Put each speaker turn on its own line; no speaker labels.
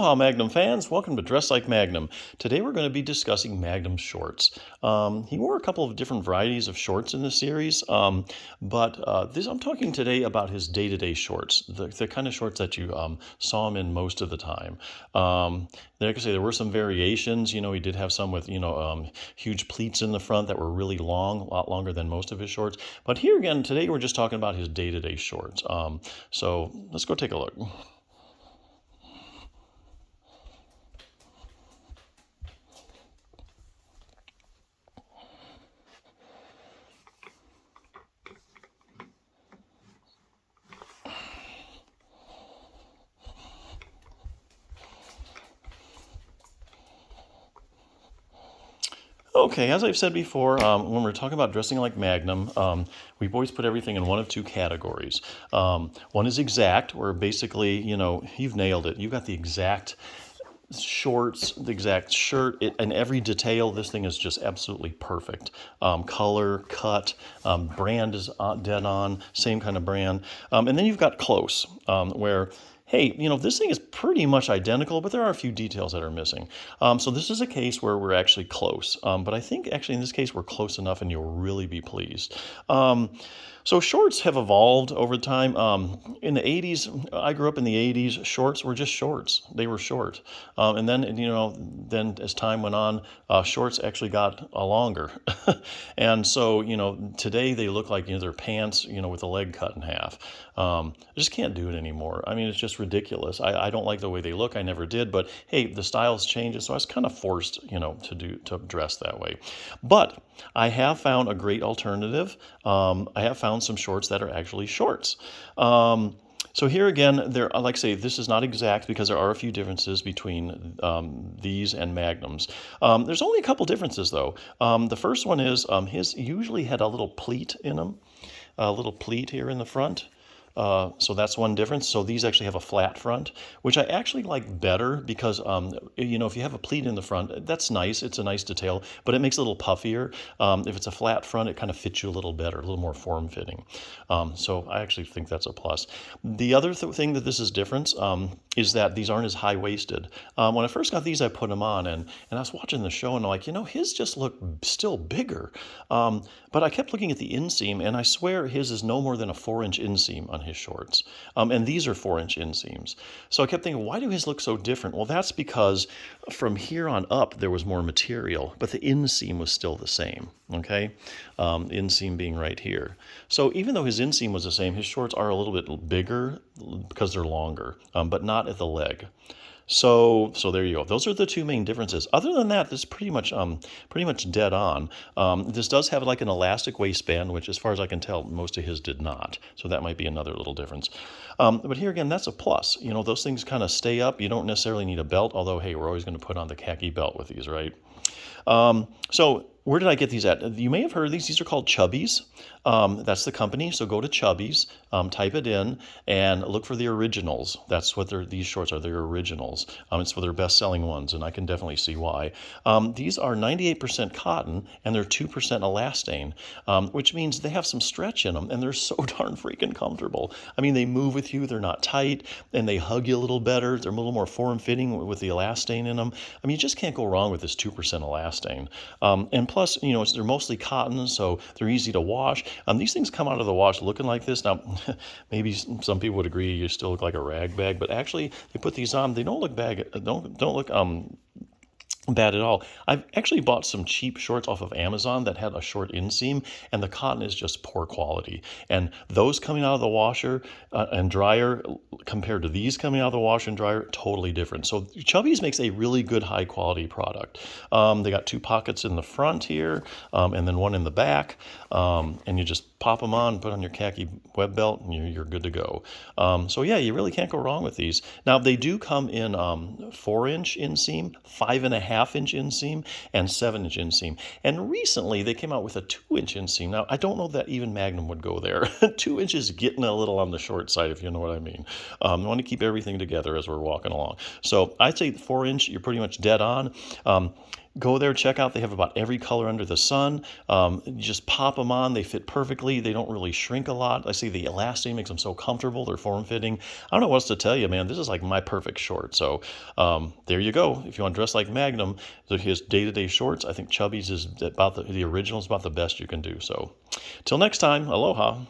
Aloha, Magnum fans. Welcome to Dress Like Magnum. Today we're going to be discussing Magnum shorts. He wore a couple of different varieties of shorts in this series, but I'm talking today about his day-to-day shorts, the kind of shorts that you saw him in most of the time. Like I say, there were some variations. You know, he did have some with, huge pleats in the front that were really long, a lot longer than most of his shorts. But here again, today we're just talking about his day-to-day shorts. So let's go take a look. Okay, as I've said before, when we're talking about dressing like Magnum, we've always put everything in one of two categories. One is exact, where basically, you've nailed it. You've got the exact shorts, the exact shirt, and every detail. This thing is just absolutely perfect. Color, cut, brand is dead on, same kind of brand. And then you've got close, where hey, this thing is pretty much identical, but there are a few details that are missing. So this is a case where we're actually close. But I think actually in this case we're close enough and you'll really be pleased. So shorts have evolved over time. In the 80s, I grew up in the 80s, shorts were just shorts. They were short. And then as time went on, shorts actually got longer. And so, today they look like, they're pants, with the leg cut in half. I just can't do it anymore. I mean, it's just ridiculous. I don't like the way they look. I never did. But hey, the styles changes, so I was kind of forced, to dress that way. But I have found a great alternative. I have found some shorts that are actually shorts. So here again, like I say, this is not exact because there are a few differences between these and Magnums. There's only a couple differences though. The first one is his usually had a little pleat in them, a little pleat here in the front. So that's one difference. So these actually have a flat front, which I actually like better because, if you have a pleat in the front, that's nice. It's a nice detail, but it makes it a little puffier. If it's a flat front, it kind of fits you a little better, a little more form-fitting. So I actually think that's a plus. The other thing that this is different is that these aren't as high-waisted. When I first got these, I put them on, and I was watching the show, and I'm like, his just look still bigger. But I kept looking at the inseam, and I swear his is no more than a 4-inch inseam on his shorts. And these are 4-inch inseams. So I kept thinking, why do his look so different? Well, that's because from here on up, there was more material, but the inseam was still the same, okay? Inseam being right here. So even though his inseam was the same, his shorts are a little bit bigger because they're longer, but not at the leg. So there you go. Those are the two main differences. Other than that, this is pretty much dead on. This does have like an elastic waistband, which as far as I can tell, most of his did not. So that might be another little difference. But here again, that's a plus. Those things kind of stay up. You don't necessarily need a belt, although, hey, we're always going to put on the khaki belt with these, right? So where did I get these at? You may have heard of these. These are called Chubbies. That's the company. So go to Chubbies, type it in, and look for the originals. That's what these shorts are. They're originals. It's for their best-selling ones, and I can definitely see why. These are 98% cotton, and they're 2% elastane, which means they have some stretch in them, and they're so darn freaking comfortable. I mean, they move with you. They're not tight, and they hug you a little better. They're a little more form-fitting with the elastane in them. I mean, you just can't go wrong with this 2% elastane. And plus, they're mostly cotton, so they're easy to wash. These things come out of the wash looking like this. Now, maybe some people would agree you still look like a rag bag, but actually, they put these on. They don't look don't look bad at all. I've actually bought some cheap shorts off of Amazon that had a short inseam, and the cotton is just poor quality. And those coming out of the washer and dryer compared to these coming out of the washer and dryer, totally different. So Chubbies makes a really good high quality product. They got 2 pockets in the front here, and then one in the back, and you just pop them on, put on your khaki web belt, and you're good to go. So yeah, you really can't go wrong with these. Now they do come in 4-inch inseam, 5.5-inch inseam, and 7-inch inseam. And recently they came out with a 2-inch inseam. Now I don't know that even Magnum would go there. 2 inches getting a little on the short side, if you know what I mean. I want to keep everything together as we're walking along. So I'd say 4-inch, you're pretty much dead on. Go there, check out. They have about every color under the sun. You just pop them on. They fit perfectly. They don't really shrink a lot. I see the elastic makes them so comfortable. They're form-fitting. I don't know what else to tell you, man. This is like my perfect short. So there you go. If you want to dress like Magnum, his day-to-day shorts, I think Chubby's is about the original is about the best you can do. So till next time, aloha.